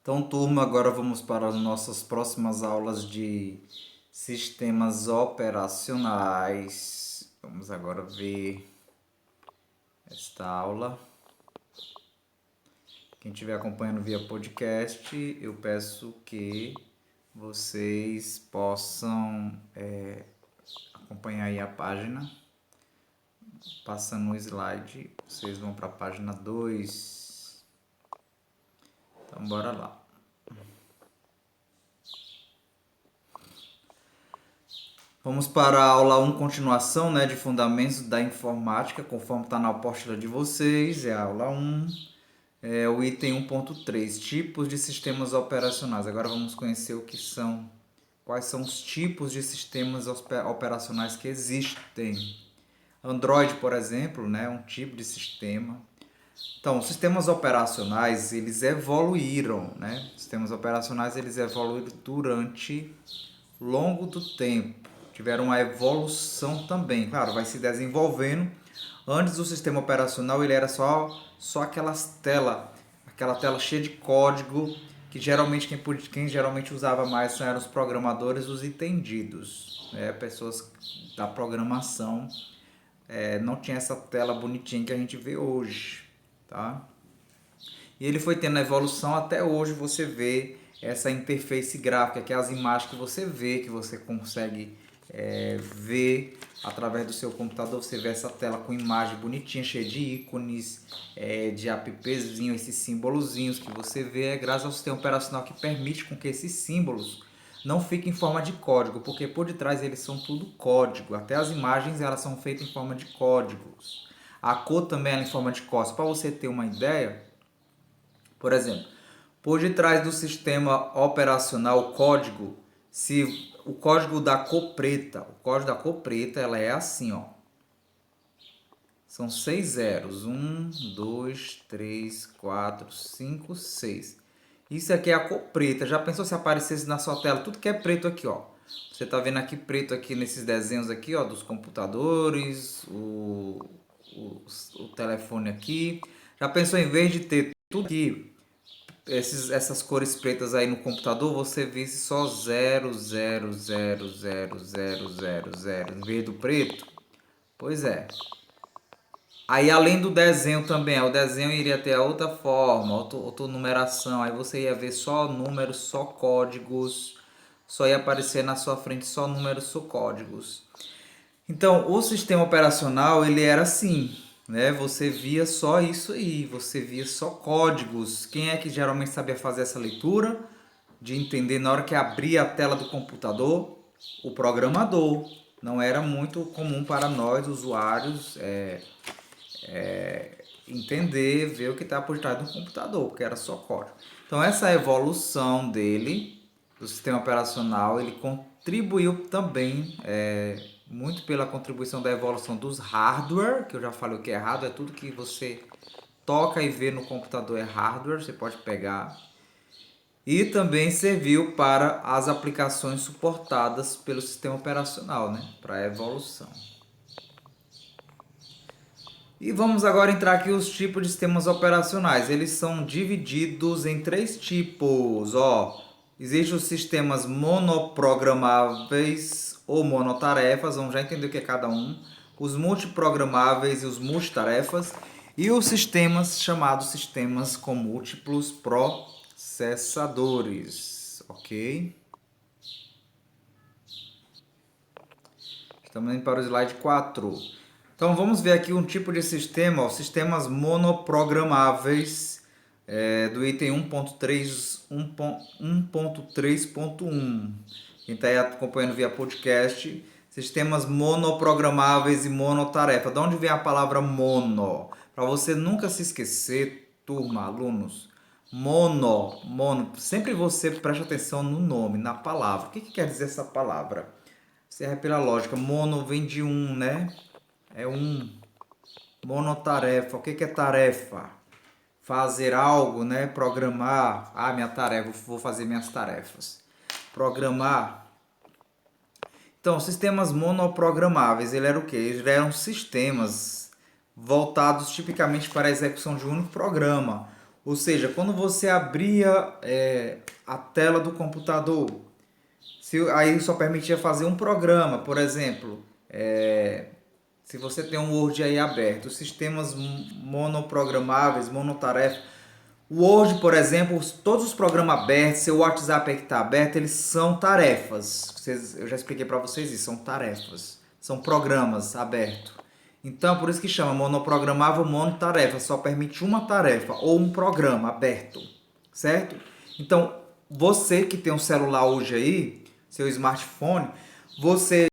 Então, turma, agora vamos para as nossas próximas aulas de sistemas operacionais. Vamos agora ver esta aula. Quem estiver acompanhando via podcast, eu peço que vocês possam acompanhar aí a página. Passando o slide, vocês vão para a página 2. Então, bora lá. Vamos para a aula 1, continuação, de Fundamentos da Informática, conforme está na apostila de vocês, é a aula 1, o item 1.3, tipos de sistemas operacionais. Agora vamos conhecer quais são os tipos de sistemas operacionais que existem. Android, por exemplo, é um tipo de sistema. Então, os sistemas operacionais, eles evoluíram, Sistemas operacionais, eles evoluíram durante longo do tempo. Tiveram uma evolução também. Claro, vai se desenvolvendo. Antes do sistema operacional, ele era só aquela tela cheia de código, que geralmente quem geralmente usava mais eram os programadores, os entendidos, pessoas da programação. Não tinha essa tela bonitinha que a gente vê hoje, tá? E ele foi tendo a evolução até hoje. Você vê essa interface gráfica, que é as imagens que você vê, que você consegue ver através do seu computador. Você vê essa tela com imagem bonitinha, cheia de ícones, de appzinho, esses símbolozinhos que você vê. É graças ao sistema operacional que permite com que esses símbolos não fiquem em forma de código, porque por detrás eles são tudo código. Até as imagens elas são feitas em forma de códigos. A cor também é em forma de código. Para você ter uma ideia, por exemplo, por detrás do sistema operacional, o código, se o código da cor preta, ela é assim, ó. São 6 zeros. 1, 2, 3, 4, 5, 6. Isso aqui é a cor preta. Já pensou se aparecesse na sua tela tudo que é preto aqui, ó? Você tá vendo aqui preto aqui nesses desenhos aqui, ó, dos computadores, o telefone aqui. Já pensou em vez de ter tudo aqui, essas cores pretas aí no computador, você visse só 0, 0, 0, 0, 0, 0, 0 em vez do preto? Pois é. Aí além do desenho também, o desenho iria ter a outra forma, outra numeração. Aí você ia ver só números, só códigos, só ia aparecer na sua frente só números, só códigos. Então, o sistema operacional, ele era assim, Você via só isso aí, você via só códigos. Quem é que geralmente sabia fazer essa leitura? De entender na hora que abria a tela do computador? O programador. Não era muito comum para nós, usuários, entender, ver o que está por trás do computador, porque era só código. Então, essa evolução dele, do sistema operacional, ele contribuiu também muito pela contribuição da evolução dos hardware, que eu já falei o que é hardware, é tudo que você toca e vê no computador é hardware, você pode pegar. E também serviu para as aplicações suportadas pelo sistema operacional, para a evolução. E vamos agora entrar aqui os tipos de sistemas operacionais. Eles são divididos em 3 tipos. Existem os sistemas monoprogramáveis ou monotarefas. Vamos já entender o que é cada um. Os multiprogramáveis e os multitarefas. E os sistemas chamados sistemas com múltiplos processadores. Ok? Estamos indo para o slide 4. Então vamos ver aqui um tipo de sistema, sistemas monoprogramáveis, do item 1.3.1. Quem está acompanhando via podcast, sistemas monoprogramáveis e monotarefa. De onde vem a palavra mono? Para você nunca se esquecer, turma, alunos, mono, sempre você preste atenção no nome, na palavra. O que quer dizer essa palavra? Serve pela lógica, mono vem de um, É um. Monotarefa. O que é tarefa? Fazer algo, Programar. Minha tarefa. Vou fazer minhas tarefas. Programar. Então, sistemas monoprogramáveis, ele era o quê? Eles eram sistemas voltados tipicamente para a execução de um único programa. Ou seja, quando você abria a tela do computador, aí só permitia fazer um programa, por exemplo, se você tem um Word aí aberto, os sistemas monoprogramáveis, monotarefa, o Word, por exemplo, todos os programas abertos, seu WhatsApp aí que está aberto, eles são tarefas. Eu já expliquei para vocês isso, são tarefas. São programas abertos. Então, por isso que chama monoprogramável monotarefa. Só permite uma tarefa ou um programa aberto, certo? Então, você que tem um celular hoje aí, seu smartphone, você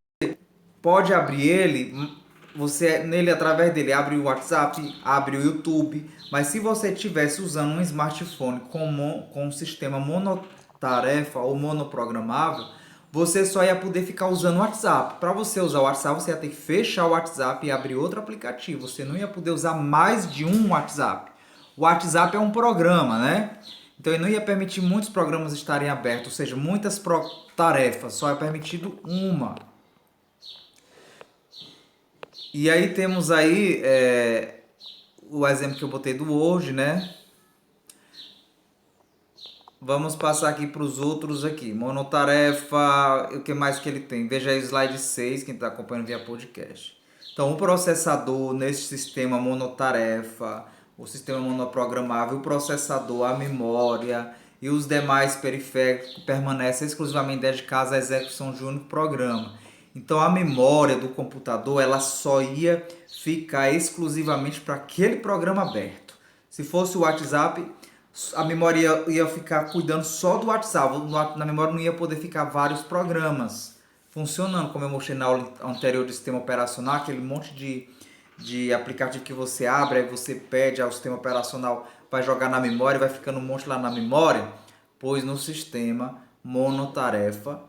pode abrir ele, você nele através dele abre o WhatsApp, abre o YouTube, mas se você estivesse usando um smartphone com um sistema monotarefa ou monoprogramável, você só ia poder ficar usando o WhatsApp. Para você usar o WhatsApp, você ia ter que fechar o WhatsApp e abrir outro aplicativo. Você não ia poder usar mais de um WhatsApp. O WhatsApp é um programa, né? Então ele não ia permitir muitos programas estarem abertos, ou seja, muitas tarefas, só é permitido uma. E aí temos aí o exemplo que eu botei do Word, né? Vamos passar aqui para os outros aqui. Monotarefa, o que mais que ele tem? Veja aí o slide 6, quem está acompanhando via podcast. Então, o processador nesse sistema monotarefa, o sistema monoprogramável, o processador, a memória e os demais periféricos permanecem exclusivamente dedicados à execução de um único programa. Então, a memória do computador ela só ia ficar exclusivamente para aquele programa aberto. Se fosse o WhatsApp, a memória ia ficar cuidando só do WhatsApp. Na memória não ia poder ficar vários programas funcionando, como eu mostrei na aula anterior do sistema operacional, aquele monte de aplicativo que você abre, aí você pede ao sistema operacional, vai jogar na memória, vai ficando um monte lá na memória, pois no sistema monotarefa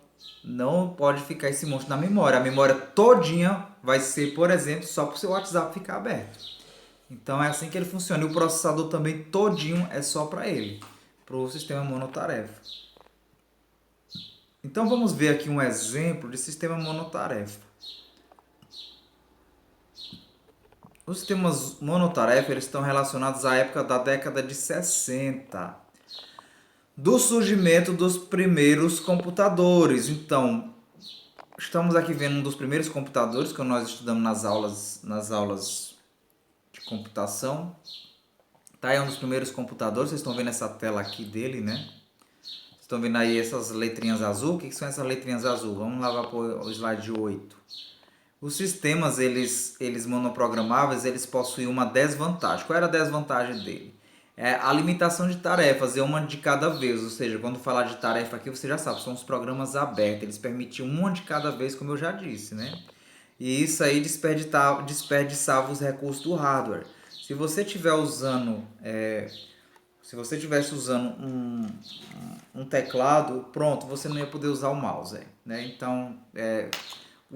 não pode ficar esse monte na memória. A memória todinha vai ser, por exemplo, só para o seu WhatsApp ficar aberto. Então é assim que ele funciona. E o processador também todinho é só para ele, para o sistema monotarefa. Então vamos ver aqui um exemplo de sistema monotarefa. Os sistemas monotarefa eles estão relacionados à época da década de 60, do surgimento dos primeiros computadores. Então, estamos aqui vendo um dos primeiros computadores que nós estudamos nas aulas de computação. Tá, é um dos primeiros computadores, vocês estão vendo essa tela aqui dele, né? Vocês estão vendo aí essas letrinhas azul? O que são essas letrinhas azul? Vamos lá para o slide 8. Os sistemas, eles monoprogramáveis, eles possuem uma desvantagem. Qual era a desvantagem dele? A limitação de tarefas, é uma de cada vez. Ou seja, quando falar de tarefa aqui, você já sabe, são os programas abertos. Eles permitiam uma de cada vez, como eu já disse, né? E isso aí desperdiçava os recursos do hardware. Se você estiver usando, se você estivesse usando um teclado, pronto, você não ia poder usar o mouse, né? Então,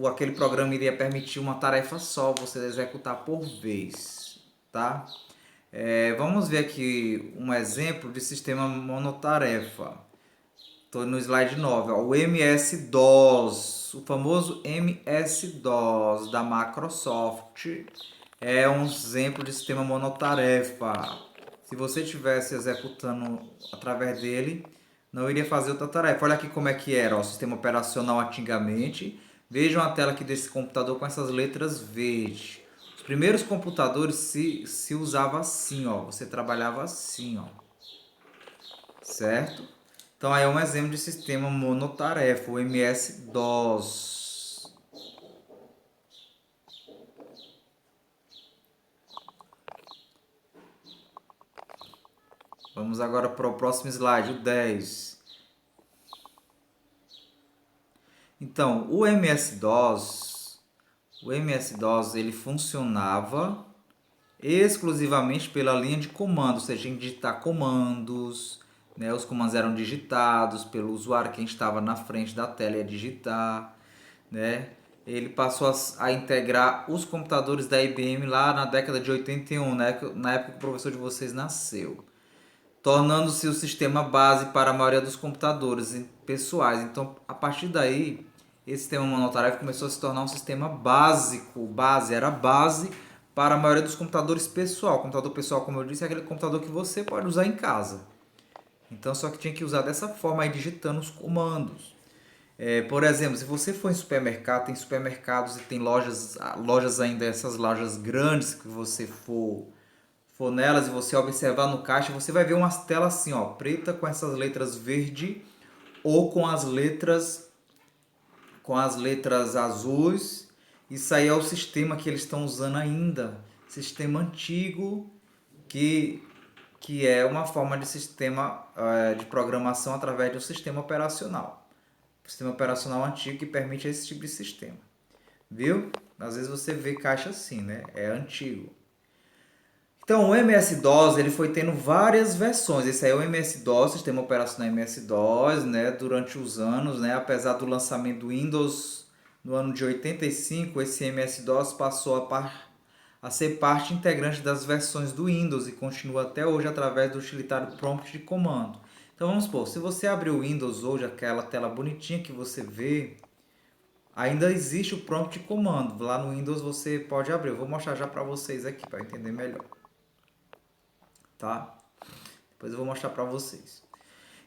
aquele programa iria permitir uma tarefa só, você executar por vez, tá? Vamos ver aqui um exemplo de sistema monotarefa. Estou no slide 9, ó, o MS-DOS, o famoso MS-DOS da Microsoft. É um exemplo de sistema monotarefa. Se você estivesse executando através dele, não iria fazer outra tarefa. Olha aqui como é que era ó, o sistema operacional antigamente. Vejam a tela aqui desse computador com essas letras verdes. Os primeiros computadores se usava assim, ó. Você trabalhava assim, ó. Certo? Então aí é um exemplo de sistema monotarefa, o MS-DOS. Vamos agora para o próximo slide, o 10. Então, o MS-DOS ele funcionava exclusivamente pela linha de comando, ou seja, em digitar comandos, né? Os comandos eram digitados pelo usuário, quem estava na frente da tela ia digitar, né? Ele passou a integrar os computadores da IBM lá na década de 81, né? Na época que o professor de vocês nasceu, tornando-se o sistema base para a maioria dos computadores pessoais. Então, a partir daí, esse sistema monotarefa começou a se tornar um sistema básico, era base para a maioria dos computadores pessoal. O computador pessoal, como eu disse, é aquele computador que você pode usar em casa. Então, só que tinha que usar dessa forma aí, digitando os comandos. Por exemplo, se você for em supermercado, tem supermercados e tem lojas ainda, essas lojas grandes que você for nelas e você observar no caixa, você vai ver umas telas assim, ó, preta com essas letras verde ou com as letras azuis. Isso aí é o sistema que eles estão usando ainda, sistema antigo que que é uma forma de sistema de programação através do sistema operacional. Sistema operacional antigo que permite esse tipo de sistema. Viu? Às vezes você vê caixa assim, né? É antigo. Então, o MS-DOS ele foi tendo várias versões. Esse aí é o MS-DOS, sistema operacional MS-DOS, né? Durante os anos, né? Apesar do lançamento do Windows no ano de 85, esse MS-DOS passou a ser parte integrante das versões do Windows e continua até hoje através do utilitário prompt de comando. Então vamos supor, se você abrir o Windows hoje, aquela tela bonitinha que você vê, ainda existe o prompt de comando. Lá no Windows você pode abrir. Eu vou mostrar já para vocês aqui para entender melhor, tá? Depois eu vou mostrar para vocês.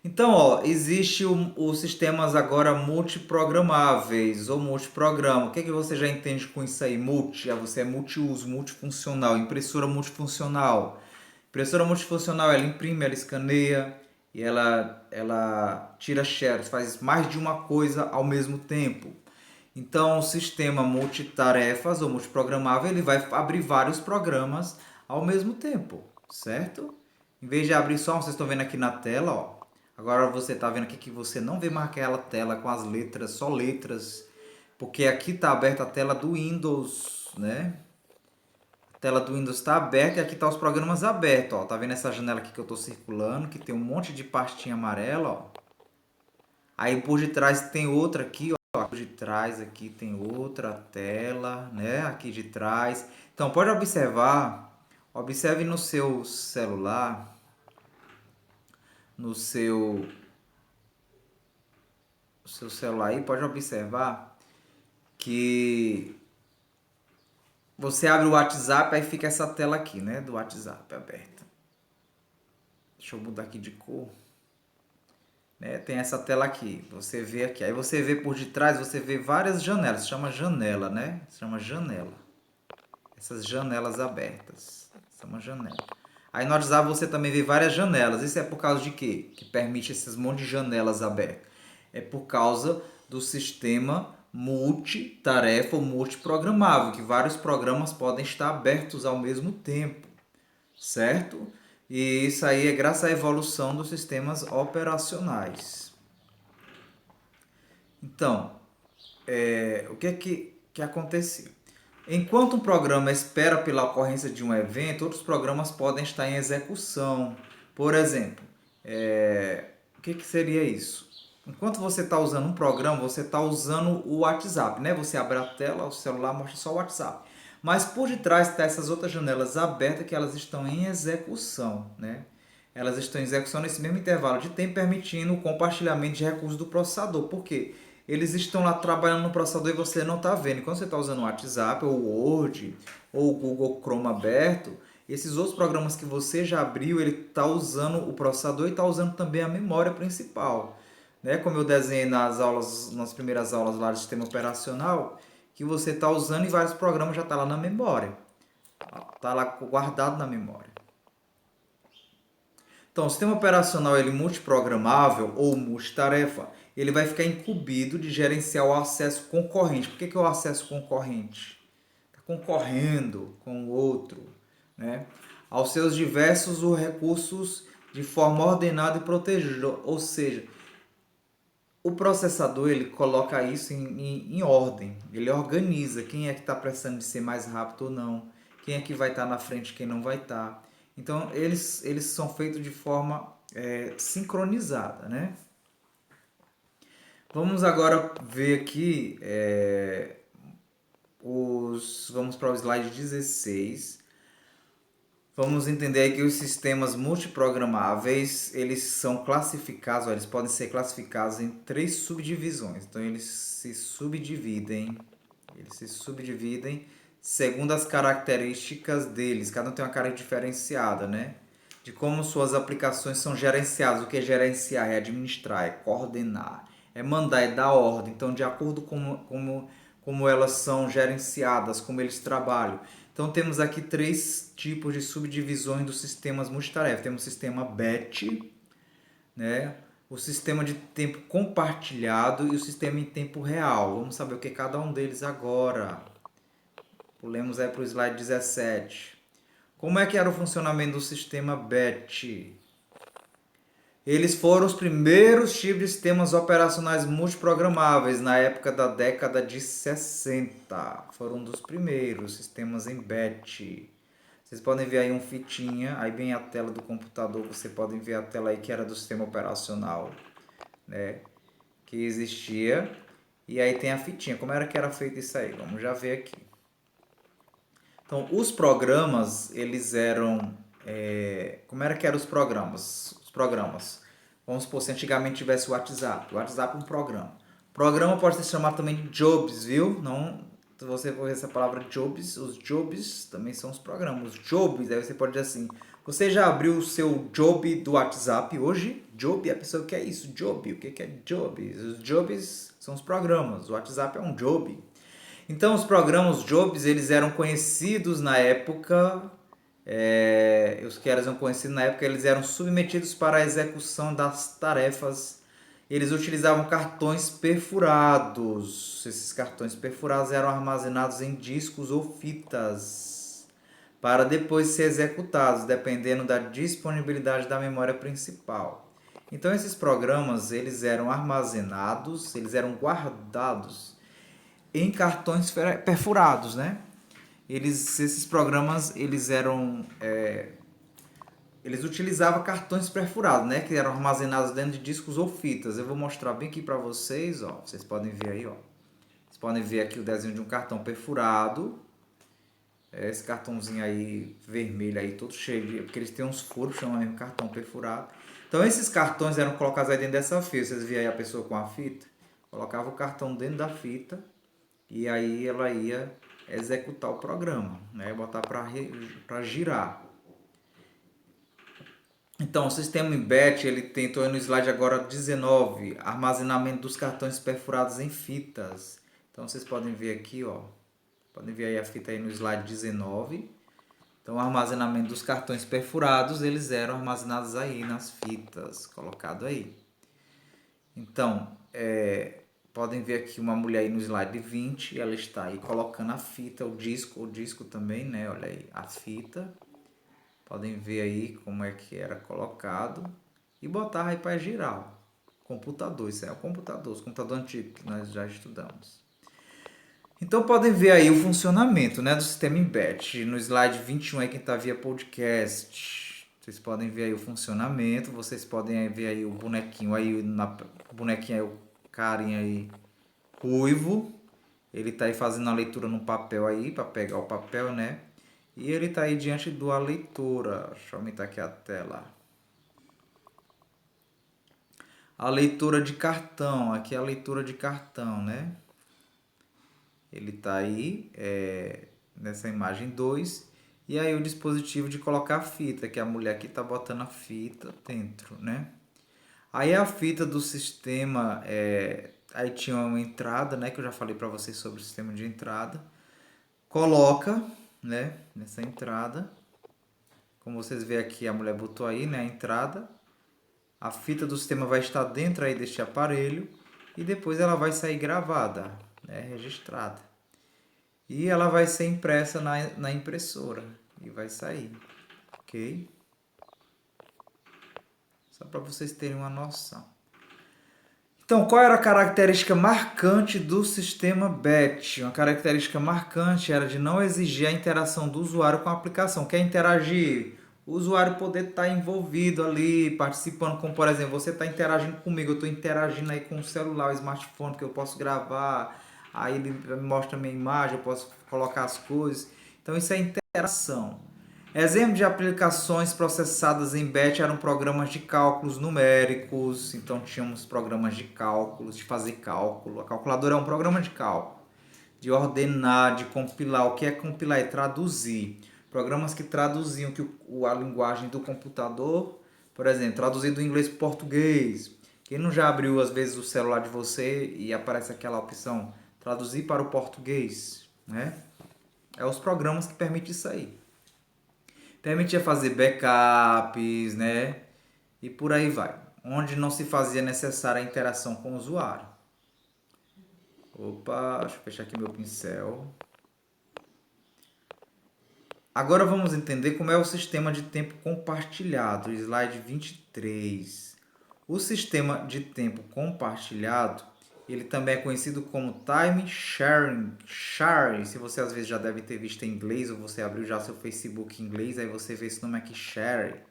Então, ó, existe os sistemas agora multiprogramáveis ou multiprograma. O que você já entende com isso aí? Multi, você é multiuso, multifuncional, impressora multifuncional. Impressora multifuncional, ela imprime, ela escaneia e ela tira shares, faz mais de uma coisa ao mesmo tempo. Então, o sistema multitarefas ou multiprogramável, ele vai abrir vários programas ao mesmo tempo, certo? Em vez de abrir só, vocês estão vendo aqui na tela, ó. Agora você está vendo aqui que você não vê mais aquela tela com as letras, só letras, porque aqui está aberta a tela do Windows, né? A tela do Windows está aberta e aqui tá os programas abertos, ó. Tá vendo essa janela aqui que eu estou circulando, que tem um monte de pastinha amarela, ó. Aí por detrás tem outra aqui, ó. Por detrás aqui tem outra tela, né? Aqui de trás. Então pode observar, observe no seu celular, no seu celular aí, pode observar que você abre o WhatsApp, aí fica essa tela aqui, né? Do WhatsApp aberta. Deixa eu mudar aqui de cor. Né? Tem essa tela aqui, você vê aqui. Aí você vê por detrás, você vê várias janelas. Se chama janela, né? Se chama janela. Essas janelas abertas. Isso é uma janela. Aí no WhatsApp você também vê várias janelas. Isso é por causa de quê? Que permite esses monte de janelas abertas. É por causa do sistema multitarefa ou multiprogramável, que vários programas podem estar abertos ao mesmo tempo, certo? E isso aí é graças à evolução dos sistemas operacionais. Então, o que acontecia? Enquanto um programa espera pela ocorrência de um evento, outros programas podem estar em execução. Por exemplo, o que seria isso? Enquanto você está usando um programa, você está usando o WhatsApp, né? Você abre a tela, o celular mostra só o WhatsApp. Mas por detrás está essas outras janelas abertas que elas estão em execução, né? Elas estão em execução nesse mesmo intervalo de tempo, permitindo o compartilhamento de recursos do processador. Por quê? Eles estão lá trabalhando no processador e você não está vendo. Quando você está usando o WhatsApp, ou o Word, ou o Google Chrome aberto, esses outros programas que você já abriu, ele está usando o processador e está usando também a memória principal. Né? Como eu desenhei nas primeiras aulas lá do sistema operacional, que você está usando e vários programas já estão lá na memória. Está lá guardado na memória. Então, o sistema operacional ele multiprogramável ou multitarefa, ele vai ficar incumbido de gerenciar o acesso concorrente. Por que é o acesso concorrente? Está concorrendo com o outro, né? Aos seus diversos recursos de forma ordenada e protegida. Ou seja, o processador ele coloca isso em ordem, ele organiza quem é que está precisando de ser mais rápido ou não, quem é que vai estar na frente e quem não vai estar. Então eles são feitos de forma sincronizada, né? Vamos agora ver aqui, vamos para o slide 16. Vamos entender aí que os sistemas multiprogramáveis, eles são classificados, eles podem ser classificados em 3 subdivisões. Então eles se subdividem segundo as características deles. Cada um tem uma cara diferenciada, né? De como suas aplicações são gerenciadas. O que é gerenciar? É administrar, é coordenar, é mandar, é dar ordem. Então, de acordo com como elas são gerenciadas, como eles trabalham. Então, temos aqui três tipos de subdivisões dos sistemas multitarefa. Temos o sistema BET, né? O sistema de tempo compartilhado e o sistema em tempo real. Vamos saber o que é cada um deles agora. Pulemos aí para o slide 17. Como é que era o funcionamento do sistema BET? Eles foram os primeiros tipos de sistemas operacionais multiprogramáveis na época da década de 60. Foram um dos primeiros sistemas em BET. Vocês podem ver aí um fitinha, aí vem a tela do computador, você pode ver a tela aí que era do sistema operacional, né, que existia. E aí tem a fitinha, como era que era feito isso aí? Vamos já ver aqui. Então, os programas, eles eram... como era que eram os programas? Os programas. Vamos supor, se antigamente tivesse o WhatsApp. O WhatsApp é um programa. Programa pode ser chamado também de jobs, viu? Não, se você for ver essa palavra jobs, os jobs também são os programas. Os jobs, aí você pode dizer assim, você já abriu o seu job do WhatsApp hoje? Job, a pessoa que é isso, job. O que é jobs? Os jobs são os programas. O WhatsApp é um job. Então, os programas Jobs, eles eram conhecidos na época, os que eram conhecidos na época, eles eram submetidos para a execução das tarefas. Eles utilizavam cartões perfurados. Esses cartões perfurados eram armazenados em discos ou fitas para depois ser executados, dependendo da disponibilidade da memória principal. Então, esses programas, eles eram armazenados, eles eram guardados em cartões perfurados, né? Esses programas, eles eram... eles utilizavam cartões perfurados, né? Que eram armazenados dentro de discos ou fitas. Eu vou mostrar bem aqui para vocês, ó. Vocês podem ver aí, ó. Vocês podem ver aqui o desenho de um cartão perfurado. Esse cartãozinho aí, vermelho aí, todo cheio de... Porque eles têm uns furos, chamam mesmo cartão perfurado. Então, esses cartões eram colocados aí dentro dessa fita. Vocês viram aí a pessoa com a fita? Colocava o cartão dentro da fita. E aí ela ia executar o programa, né? Botar para girar. Então, o sistema Embed, ele tem, estou no slide agora 19, armazenamento dos cartões perfurados em fitas. Então, vocês podem ver aqui, ó. Podem ver aí a fita aí no slide 19. Então, o armazenamento dos cartões perfurados, eles eram armazenados aí nas fitas, colocado aí. Então, podem ver aqui uma mulher aí no slide 20, ela está aí colocando a fita, o disco também, né? Olha aí, a fita. Podem ver aí como é que era colocado. E botar aí para girar. Computador, isso é o computador, os computadores antigos que nós já estudamos. Então podem ver aí o funcionamento, né, do sistema Embed. No slide 21 aí quem está via podcast. Vocês podem ver aí o funcionamento, vocês podem ver aí o bonequinho aí, bonequinho aí, o carinha aí ruivo, ele tá aí fazendo a leitura no papel aí, para pegar o papel, né? E ele tá aí diante da leitura. Deixa eu aumentar aqui a tela. A leitura de cartão, aqui é a leitura de cartão, né? Ele tá aí nessa imagem 2. E aí o dispositivo de colocar a fita, que a mulher aqui tá botando a fita dentro, né? Aí a fita do sistema, aí tinha uma entrada, né, que eu já falei para vocês sobre o sistema de entrada. Coloca, né, nessa entrada. Como vocês veem aqui, a mulher botou aí, né, a entrada. A fita do sistema vai estar dentro aí deste aparelho e depois ela vai sair gravada, né, registrada. E ela vai ser impressa na impressora e vai sair, ok? Só para vocês terem uma noção. Então, qual era a característica marcante do sistema BET? Uma característica marcante era de não exigir a interação do usuário com a aplicação. Quer interagir? O usuário poder estar envolvido ali, participando, como por exemplo, você está interagindo comigo, eu estou interagindo aí com o celular, o smartphone, que eu posso gravar, aí ele me mostra a minha imagem, eu posso colocar as coisas. Então, isso é interação. Exemplo de aplicações processadas em BET eram programas de cálculos numéricos. Então tínhamos programas de cálculos, de fazer cálculo. A calculadora é um programa de cálculo. de ordenar, de compilar. O que é compilar? É traduzir. Programas que traduziam a linguagem do computador, por exemplo, traduzir do inglês para o português. Quem não já abriu, às vezes, o celular de você e aparece aquela opção, traduzir para o português, né? É os programas que permitem isso aí. Permitia fazer backups, né? E por aí vai. Onde não se fazia necessária a interação com o usuário. Opa, deixa eu fechar aqui meu pincel. Agora vamos entender como é o sistema de tempo compartilhado, slide 23. O sistema de tempo compartilhado, ele também é conhecido como time sharing. Se você às vezes já deve ter visto em inglês, ou você abriu já seu Facebook em inglês, aí você vê esse nome aqui, share.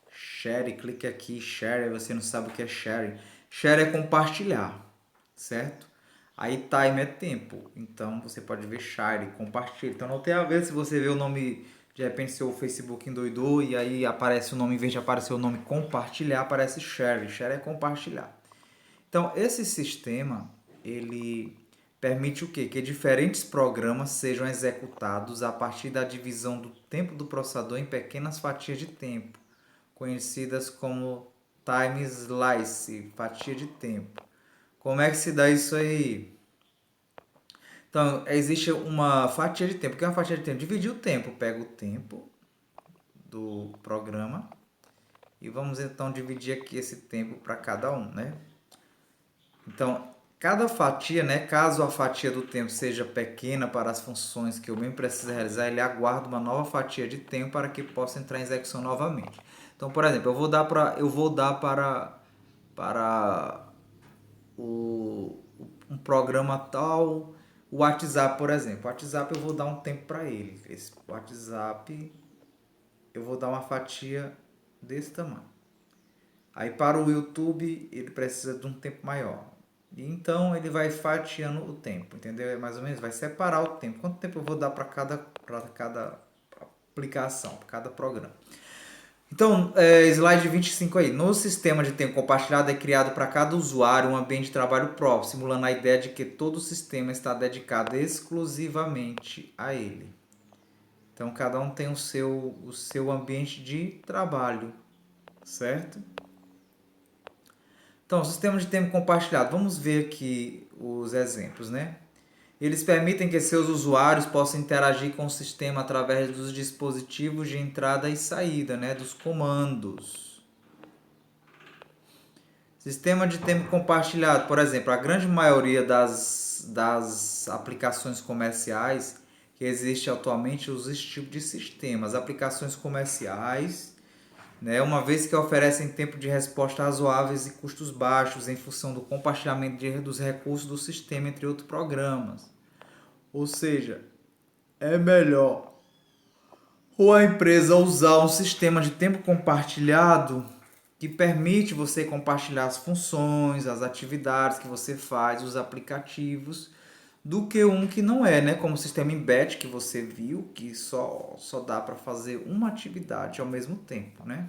Share, clique aqui, share, você não sabe o que é share. Share é compartilhar, certo? Aí time é tempo, então você pode ver share, compartilha. Então não tem a ver se você vê o nome, de repente seu Facebook endoidou e aí aparece o nome, em vez de aparecer o nome compartilhar, aparece share. Share é compartilhar. Então esse sistema, ele permite o quê? Que diferentes programas sejam executados a partir da divisão do tempo do processador em pequenas fatias de tempo, conhecidas como time slice, fatia de tempo. Como é que se dá isso aí? Então, existe uma fatia de tempo. O que é uma fatia de tempo? Dividir o tempo. Pega o tempo do programa e vamos então dividir aqui esse tempo para cada um, né? Então, cada fatia, né, caso a fatia do tempo seja pequena para as funções que eu mesmo preciso realizar, ele aguarda uma nova fatia de tempo para que possa entrar em execução novamente. Então, por exemplo, eu vou dar para um programa tal, o WhatsApp, por exemplo. O WhatsApp eu vou dar um tempo para ele. Esse WhatsApp eu vou dar uma fatia desse tamanho. Aí para o YouTube ele precisa de um tempo maior. E então ele vai fatiando o tempo, entendeu? É mais ou menos, vai separar o tempo. Quanto tempo eu vou dar para cada aplicação, para cada programa. Então, slide 25 aí. No sistema de tempo compartilhado é criado para cada usuário um ambiente de trabalho próprio, simulando a ideia de que todo o sistema está dedicado exclusivamente a ele. Então, cada um tem o seu ambiente de trabalho, certo? Então, sistema de tempo compartilhado. Vamos ver aqui os exemplos, né? Eles permitem que seus usuários possam interagir com o sistema através dos dispositivos de entrada e saída, né? Dos comandos. Sistema de tempo compartilhado, por exemplo, a grande maioria das aplicações comerciais que existe atualmente usa esse tipo de sistema. As aplicações comerciais, né, uma vez que oferecem tempo de resposta razoáveis e custos baixos em função do compartilhamento dos recursos do sistema entre outros programas. Ou seja, é melhor ou a empresa usar um sistema de tempo compartilhado que permite você compartilhar as funções, as atividades que você faz, os aplicativos, do que um que não é, né? Como o sistema Embed que você viu, que só dá para fazer uma atividade ao mesmo tempo, né?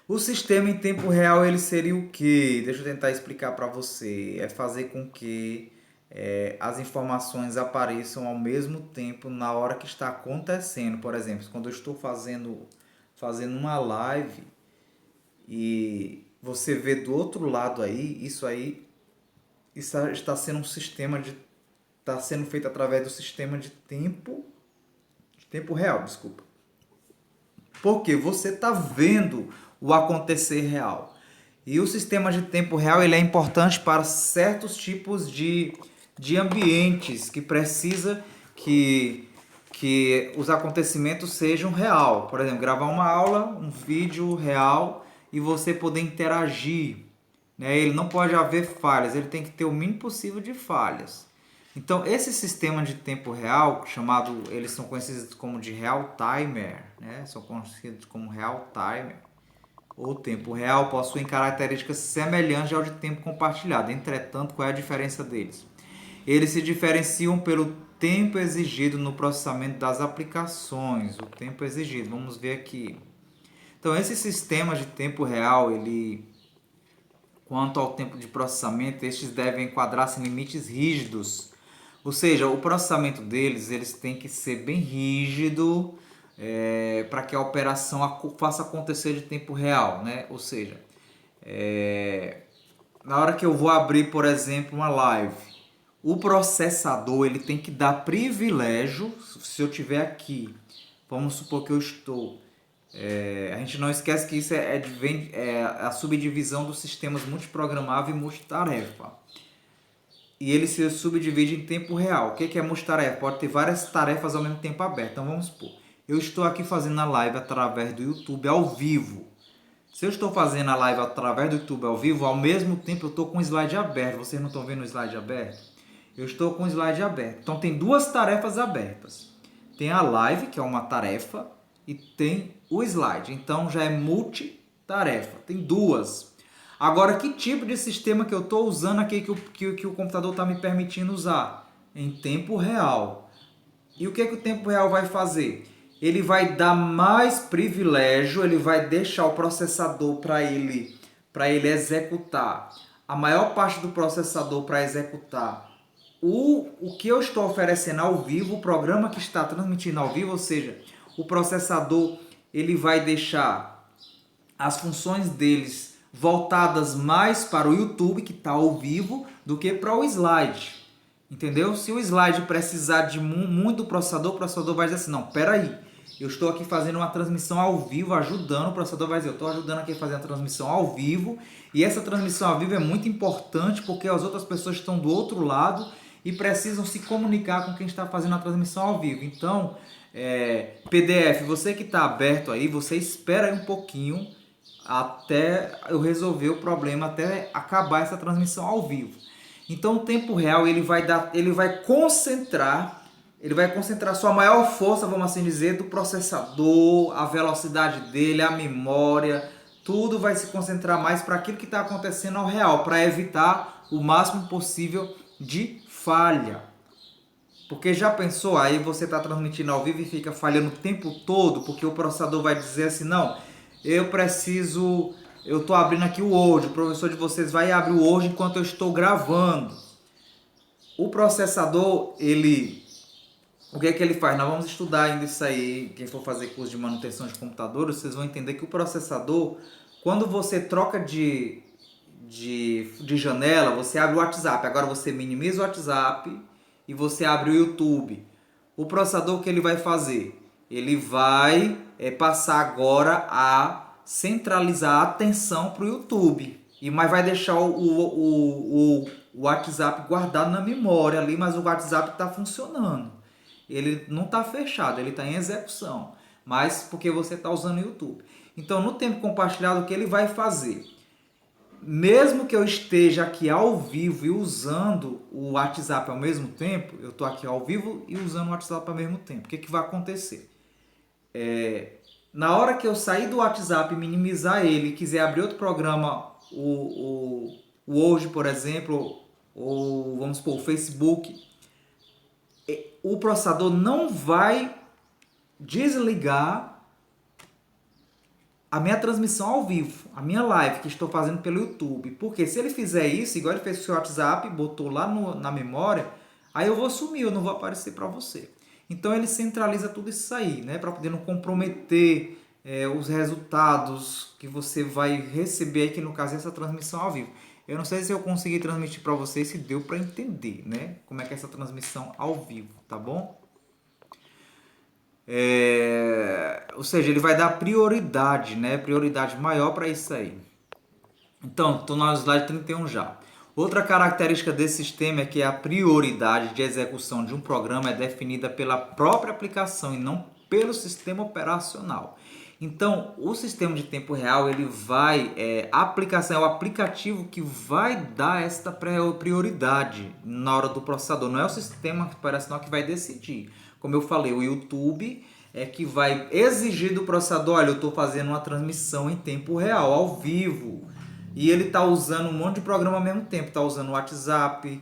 O sistema em tempo real ele seria o quê? Deixa eu tentar explicar para você. É fazer com que as informações apareçam ao mesmo tempo na hora que está acontecendo. Por exemplo, quando eu estou fazendo uma live e você vê do outro lado aí, isso está sendo um sistema está sendo feito através do sistema de tempo real, desculpa. Porque você está vendo o acontecer real. E o sistema de tempo real ele é importante para certos tipos de ambientes que precisa que os acontecimentos sejam real. Por exemplo, gravar uma aula, um vídeo real e você poder interagir. Né? Ele não pode haver falhas, ele tem que ter o mínimo possível de falhas. Então, esse sistema de tempo real, eles são conhecidos como de real timer, né? São conhecidos como real timer, ou tempo real, possuem características semelhantes ao de tempo compartilhado. Entretanto, qual é a diferença deles? Eles se diferenciam pelo tempo exigido no processamento das aplicações, o tempo exigido. Vamos ver aqui. Então, esse sistema de tempo real, quanto ao tempo de processamento, estes devem enquadrar-se em limites rígidos Ou seja, o processamento deles, eles têm que ser bem rígido, para que a operação faça acontecer de tempo real, né? Ou seja, na hora que eu vou abrir, por exemplo, uma live, o processador ele tem que dar privilégio. Se eu tiver aqui, vamos supor que eu estou, a gente não esquece que isso é a subdivisão dos sistemas multiprogramável e multitarefa. E ele se subdivide em tempo real. O que é multitarefa? Pode ter várias tarefas ao mesmo tempo abertas. Então vamos supor, eu estou aqui fazendo a live através do YouTube ao vivo. Se eu estou fazendo a live através do YouTube ao vivo, ao mesmo tempo eu estou com o slide aberto. Vocês não estão vendo o slide aberto? Eu estou com o slide aberto. Então tem duas tarefas abertas. Tem a live, que é uma tarefa, e tem o slide. Então já é multitarefa. Tem duas. Agora, que tipo de sistema que eu estou usando aqui que o computador está me permitindo usar? Em tempo real. E o que o tempo real vai fazer? Ele vai dar mais privilégio, ele vai deixar o processador para ele executar. A maior parte do processador para executar o que eu estou oferecendo ao vivo, o programa que está transmitindo ao vivo, ou seja, o processador ele vai deixar as funções deles voltadas mais para o YouTube, que está ao vivo, do que para o slide. Entendeu? Se o slide precisar de muito do processador, o processador vai dizer assim, não, peraí, eu estou aqui fazendo uma transmissão ao vivo, ajudando, o processador vai dizer, eu estou ajudando aqui a fazer a transmissão ao vivo, e essa transmissão ao vivo é muito importante, porque as outras pessoas estão do outro lado e precisam se comunicar com quem está fazendo a transmissão ao vivo. Então, PDF, você que está aberto aí, você espera aí um pouquinho até eu resolver o problema, até acabar essa transmissão ao vivo. Então, o tempo real ele vai concentrar sua maior força, vamos assim dizer, do processador, a velocidade dele, a memória, tudo vai se concentrar mais para aquilo que está acontecendo ao real, para evitar o máximo possível de falha. Porque já pensou, aí você está transmitindo ao vivo e fica falhando o tempo todo, porque o processador vai dizer assim, não, eu estou abrindo aqui o Word, o professor de vocês vai abrir o Word enquanto eu estou gravando. O processador, o que é que ele faz? Nós vamos estudar ainda isso aí, quem for fazer curso de manutenção de computadores, vocês vão entender que o processador, quando você troca de janela, você abre o WhatsApp, agora você minimiza o WhatsApp e você abre o YouTube. O processador, o que ele vai fazer? Ele vai passar agora a centralizar a atenção para o YouTube. Mas vai deixar o WhatsApp guardado na memória ali, mas o WhatsApp está funcionando. Ele não está fechado, ele está em execução. Mas porque você está usando o YouTube. Então, no tempo compartilhado, o que ele vai fazer? Mesmo que eu esteja aqui ao vivo e usando o WhatsApp ao mesmo tempo, eu estou aqui ao vivo e usando o WhatsApp ao mesmo tempo. O que vai acontecer? Na hora que eu sair do WhatsApp e minimizar ele e quiser abrir outro programa, o Word, por exemplo, ou vamos supor, o Facebook, o processador não vai desligar a minha transmissão ao vivo, a minha live que estou fazendo pelo YouTube. Porque se ele fizer isso, igual ele fez com o seu WhatsApp, botou lá na memória, aí eu vou sumir, eu não vou aparecer para você. Então ele centraliza tudo isso aí, né, para poder não comprometer os resultados que você vai receber aqui, no caso, essa transmissão ao vivo. Eu não sei se eu consegui transmitir para vocês, se deu para entender, né, como é que é essa transmissão ao vivo, tá bom? Ou seja, ele vai dar prioridade, né, prioridade maior para isso aí. Então, estou no slide 31 já. Outra característica desse sistema é que a prioridade de execução de um programa é definida pela própria aplicação e não pelo sistema operacional. Então, o sistema de tempo real, ele vai, a aplicação é o aplicativo que vai dar esta prioridade na hora do processador. Não é o sistema operacional que vai decidir. Como eu falei, o YouTube é que vai exigir do processador, olha, eu estou fazendo uma transmissão em tempo real, ao vivo. E ele está usando um monte de programa ao mesmo tempo. Está usando o WhatsApp,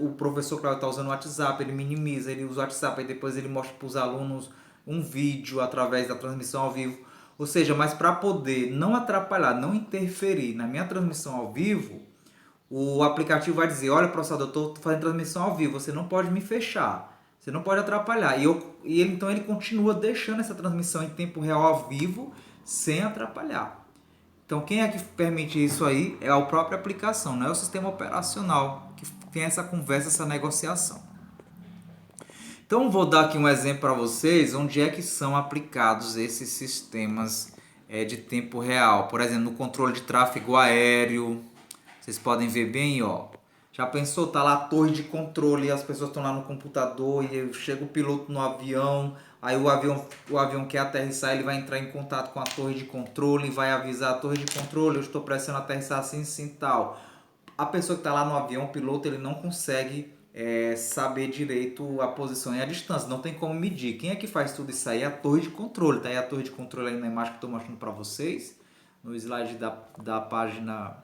o professor Cláudio está usando o WhatsApp, ele minimiza, ele usa o WhatsApp, e depois ele mostra para os alunos um vídeo através da transmissão ao vivo. Ou seja, mas para poder não atrapalhar, não interferir na minha transmissão ao vivo, o aplicativo vai dizer, olha, processador, eu estou fazendo transmissão ao vivo, você não pode me fechar, você não pode atrapalhar. Então ele continua deixando essa transmissão em tempo real ao vivo, sem atrapalhar. Então quem é que permite isso aí é a própria aplicação, não é o sistema operacional que tem essa conversa, essa negociação. Então vou dar aqui um exemplo para vocês onde é que são aplicados esses sistemas de tempo real. Por exemplo, no controle de tráfego aéreo. Vocês podem ver bem, ó. Já pensou, tá lá a torre de controle e as pessoas estão lá no computador e chega o piloto no avião, aí o avião quer aterrissar, ele vai entrar em contato com a torre de controle e vai avisar a torre de controle, eu estou pressionando aterrissar assim, assim, tal. A pessoa que está lá no avião, o piloto, ele não consegue saber direito a posição e a distância, não tem como medir. Quem é que faz tudo isso aí? É a torre de controle, tá aí a torre de controle aí na imagem que eu estou mostrando para vocês, no slide da página,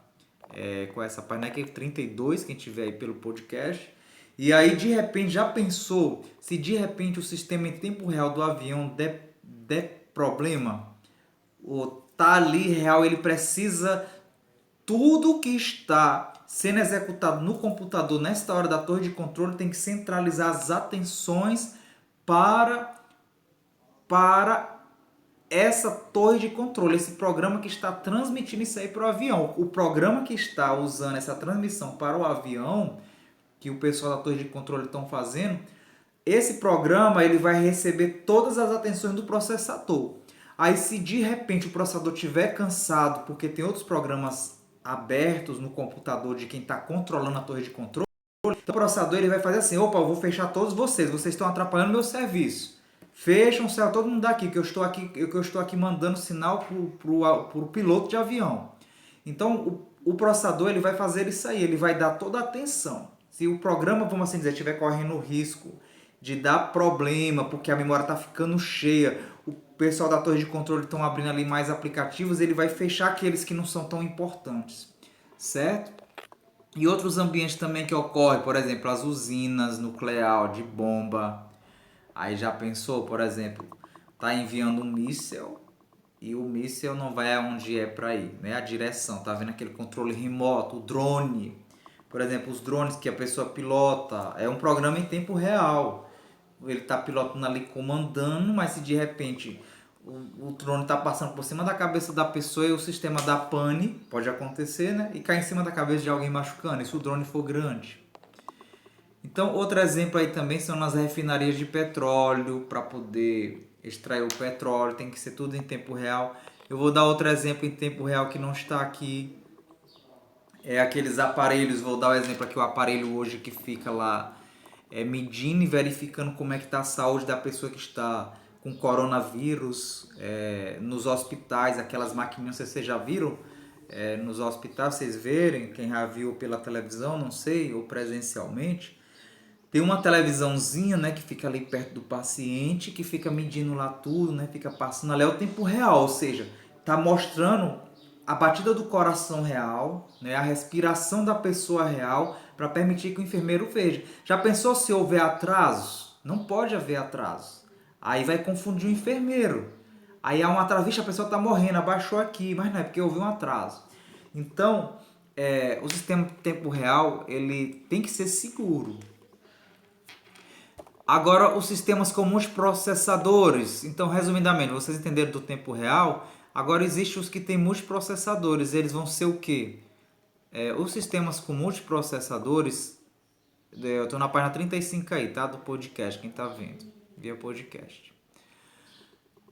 com essa página aqui, 32, quem tiver aí pelo podcast. E aí, de repente, já pensou se de repente o sistema em tempo real do avião der problema? Ou tá ali real, ele precisa tudo que está sendo executado no computador nesta hora da torre de controle tem que centralizar as atenções para essa torre de controle, esse programa que está transmitindo isso aí para o avião. O programa que está usando essa transmissão para o avião, que o pessoal da torre de controle estão fazendo, esse programa ele vai receber todas as atenções do processador. Aí se de repente o processador estiver cansado, porque tem outros programas abertos no computador de quem está controlando a torre de controle, então o processador ele vai fazer assim, opa, eu vou fechar todos vocês estão atrapalhando meu serviço. Fecham, céu, todo mundo daqui, que eu estou aqui mandando sinal para o piloto de avião. Então o processador ele vai fazer isso aí, ele vai dar toda a atenção. Se o programa, vamos assim dizer, estiver correndo risco de dar problema, porque a memória está ficando cheia, o pessoal da torre de controle estão abrindo ali mais aplicativos, ele vai fechar aqueles que não são tão importantes, certo? E outros ambientes também que ocorrem, por exemplo, as usinas nucleares de bomba. Aí já pensou, por exemplo, tá enviando um míssil e o míssil não vai aonde é para ir, né? A direção, tá vendo aquele controle remoto, o drone. Por exemplo, os drones que a pessoa pilota, é um programa em tempo real. Ele está pilotando ali, comandando, mas se de repente o drone está passando por cima da cabeça da pessoa e o sistema dá pane, pode acontecer, né? E cai em cima da cabeça de alguém machucando, e se o drone for grande. Então, outro exemplo aí também são nas refinarias de petróleo, para poder extrair o petróleo, tem que ser tudo em tempo real. Eu vou dar outro exemplo em tempo real que não está aqui. É aqueles aparelhos, vou dar o exemplo aqui, o aparelho hoje que fica lá medindo e verificando como é que está a saúde da pessoa que está com coronavírus nos hospitais, aquelas maquininhas, vocês já viram nos hospitais, vocês verem, quem já viu pela televisão, não sei, ou presencialmente, tem uma televisãozinha, né, que fica ali perto do paciente, que fica medindo lá tudo, né, fica passando ali, é o tempo real, ou seja, está mostrando a batida do coração real, né, a respiração da pessoa real, para permitir que o enfermeiro veja. Já pensou se houver atrasos? Não pode haver atrasos. Aí vai confundir o enfermeiro. Aí há um atraso, vixe, a pessoa está morrendo, abaixou aqui, mas não é porque houve um atraso. Então, o sistema tempo real ele tem que ser seguro. Agora, os sistemas com multiprocessadores. Então, resumidamente, vocês entenderam do tempo real? Agora, existem os que têm multiprocessadores. Eles vão ser o quê? Os sistemas com multiprocessadores, eu estou na página 35 aí, tá? Do podcast, quem está vendo via podcast.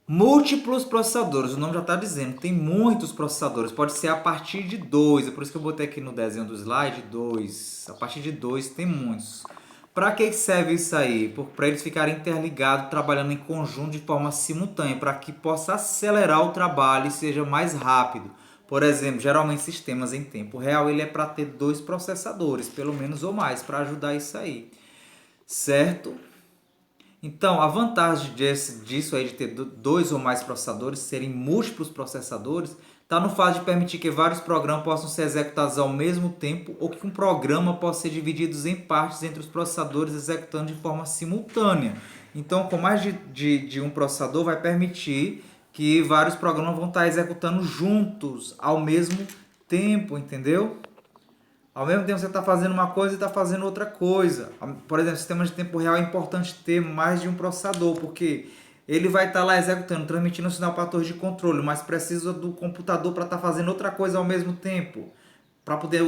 Múltiplos processadores, o nome já está dizendo, tem muitos processadores, pode ser a partir de 2, é por isso que eu botei aqui no desenho do slide 2, a partir de 2 tem muitos. Para que serve isso aí? Para eles ficarem interligados, trabalhando em conjunto de forma simultânea, para que possa acelerar o trabalho e seja mais rápido. Por exemplo, geralmente sistemas em tempo real, ele é para ter 2 processadores, pelo menos ou mais, para ajudar isso aí, certo? Então, a vantagem disso aí de ter 2 ou mais processadores, serem múltiplos processadores, está no fato de permitir que vários programas possam ser executados ao mesmo tempo ou que um programa possa ser dividido em partes entre os processadores executando de forma simultânea. Então, com mais de um processador, vai permitir que vários programas vão estar executando juntos ao mesmo tempo, entendeu? Ao mesmo tempo você está fazendo uma coisa e está fazendo outra coisa. Por exemplo, sistema de tempo real é importante ter mais de um processador, porque ele vai estar lá executando, transmitindo o sinal para a torre de controle, mas precisa do computador para estar fazendo outra coisa ao mesmo tempo. Para poder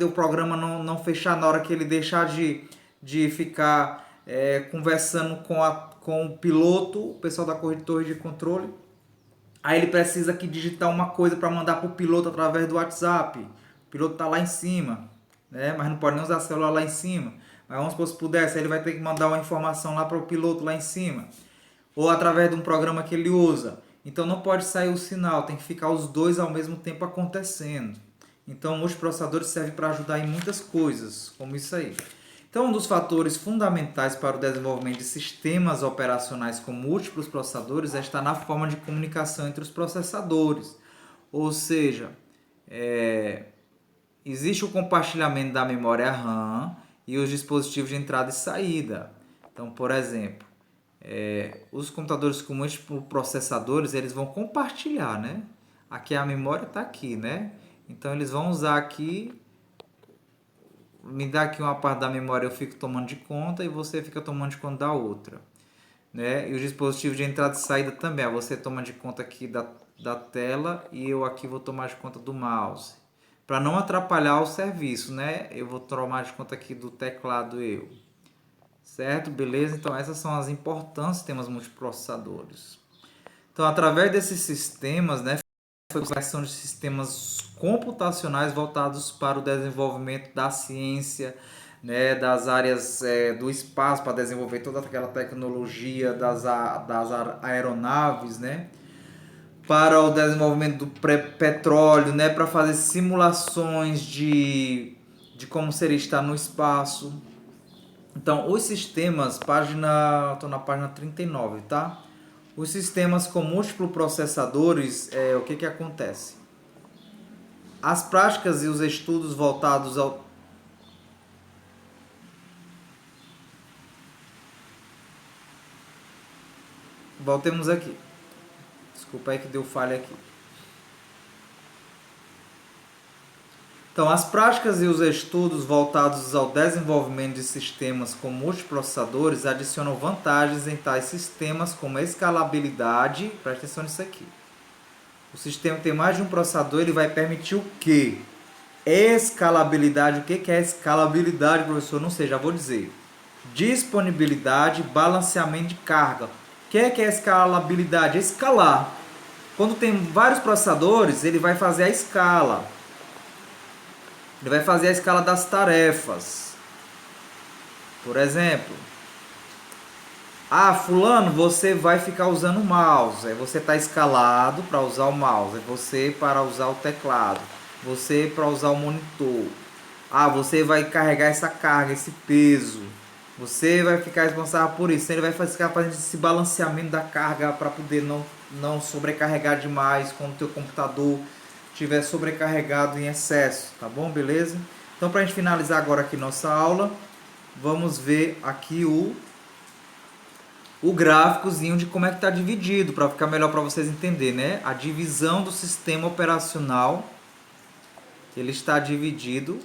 o programa não fechar na hora que ele deixar de ficar conversando com o piloto, o pessoal da torre de controle. Aí ele precisa que digitar uma coisa para mandar para o piloto através do WhatsApp. O piloto está lá em cima, né? Mas não pode nem usar celular lá em cima. Mas vamos supor, se pudesse, ele vai ter que mandar uma informação lá para o piloto lá em cima. Ou através de um programa que ele usa. Então não pode sair o sinal, tem que ficar os dois ao mesmo tempo acontecendo. Então os processadores servem para ajudar em muitas coisas, como isso aí. Então, um dos fatores fundamentais para o desenvolvimento de sistemas operacionais com múltiplos processadores é estar na forma de comunicação entre os processadores. Ou seja, existe o compartilhamento da memória RAM e os dispositivos de entrada e saída. Então, por exemplo, os computadores com múltiplos processadores, eles vão compartilhar, né? Aqui a memória está aqui, né? Então, eles vão usar aqui, me dá aqui uma parte da memória, eu fico tomando de conta e você fica tomando de conta da outra, né? E os dispositivos de entrada e saída também, você toma de conta aqui da tela e eu aqui vou tomar de conta do mouse. Para não atrapalhar o serviço, né? Eu vou tomar de conta aqui do teclado eu. Certo? Beleza? Então essas são as importâncias dos sistemas multiprocessadores. Então, através desses sistemas, né, foi a criação de sistemas computacionais voltados para o desenvolvimento da ciência, né, das áreas do espaço, para desenvolver toda aquela tecnologia das aeronaves, né, para o desenvolvimento do petróleo, né, para fazer simulações de como seria estar no espaço. Então, os sistemas, estou na página 39, tá? Os sistemas com múltiplos processadores, o que acontece? As práticas e os estudos voltados ao... Voltemos aqui. Desculpa aí que deu falha aqui. Então, as práticas e os estudos voltados ao desenvolvimento de sistemas com multiprocessadores adicionam vantagens em tais sistemas como escalabilidade. Presta atenção nisso aqui. O sistema tem mais de um processador, ele vai permitir o quê? Escalabilidade. O que é escalabilidade, professor? Não sei, já vou dizer. Disponibilidade, balanceamento de carga. O que é escalabilidade? Escalar. Quando tem vários processadores, ele vai fazer a escala. Ele vai fazer a escala das tarefas. Por exemplo, fulano, você vai ficar usando o mouse. Aí você está escalado para usar o mouse. Aí você para usar o teclado. Você para usar o monitor. Você vai carregar essa carga, esse peso. Você vai ficar responsável por isso. Ele vai ficar fazendo esse balanceamento da carga para poder não sobrecarregar demais quando o teu computador estiver sobrecarregado em excesso, tá bom? Beleza? Então, para a gente finalizar agora aqui nossa aula, vamos ver aqui o gráficozinho de como é que está dividido, para ficar melhor para vocês entenderem, né? A divisão do sistema operacional, ele está dividido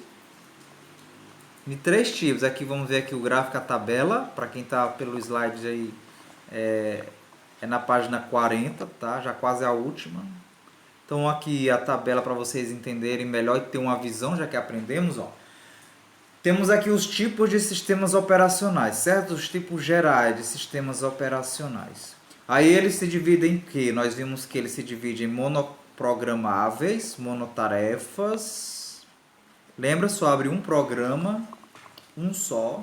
em 3 tipos. Aqui vamos ver aqui o gráfico, a tabela, para quem está pelo slide aí, é na página 40, tá? Já quase a última. Então aqui a tabela para vocês entenderem melhor e ter uma visão, já que aprendemos, ó. Temos aqui os tipos de sistemas operacionais, certo? Os tipos gerais de sistemas operacionais. Aí eles se dividem em quê? Nós vimos que eles se dividem em monoprogramáveis, monotarefas. Lembra, só abre um programa, um só.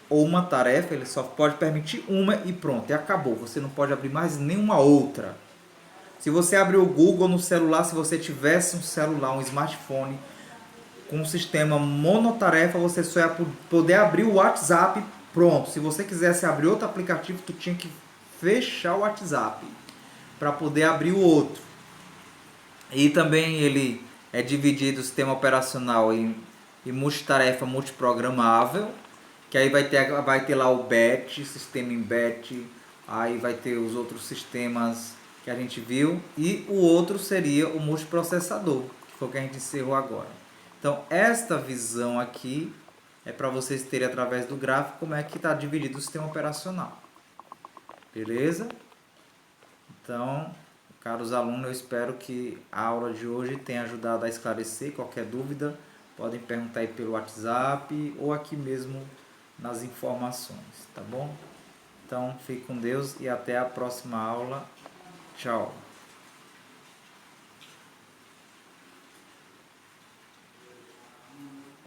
Ou uma tarefa, ele só pode permitir uma e pronto, e acabou. Você não pode abrir mais nenhuma outra. Se você abrir o Google no celular, se você tivesse um celular, um smartphone com um sistema monotarefa, você só ia poder abrir o WhatsApp, pronto. Se você quisesse abrir outro aplicativo, tu tinha que fechar o WhatsApp para poder abrir o outro. E também ele é dividido o sistema operacional em multitarefa multiprogramável, que aí vai ter lá o BET, sistema em BET, aí vai ter os outros sistemas que a gente viu, e o outro seria o multiprocessador, que foi o que a gente encerrou agora. Então, esta visão aqui é para vocês terem através do gráfico como é que está dividido o sistema operacional. Beleza? Então, caros alunos, eu espero que a aula de hoje tenha ajudado a esclarecer. Qualquer dúvida, podem perguntar aí pelo WhatsApp ou aqui mesmo nas informações, tá bom? Então, fique com Deus e até a próxima aula. Tchau!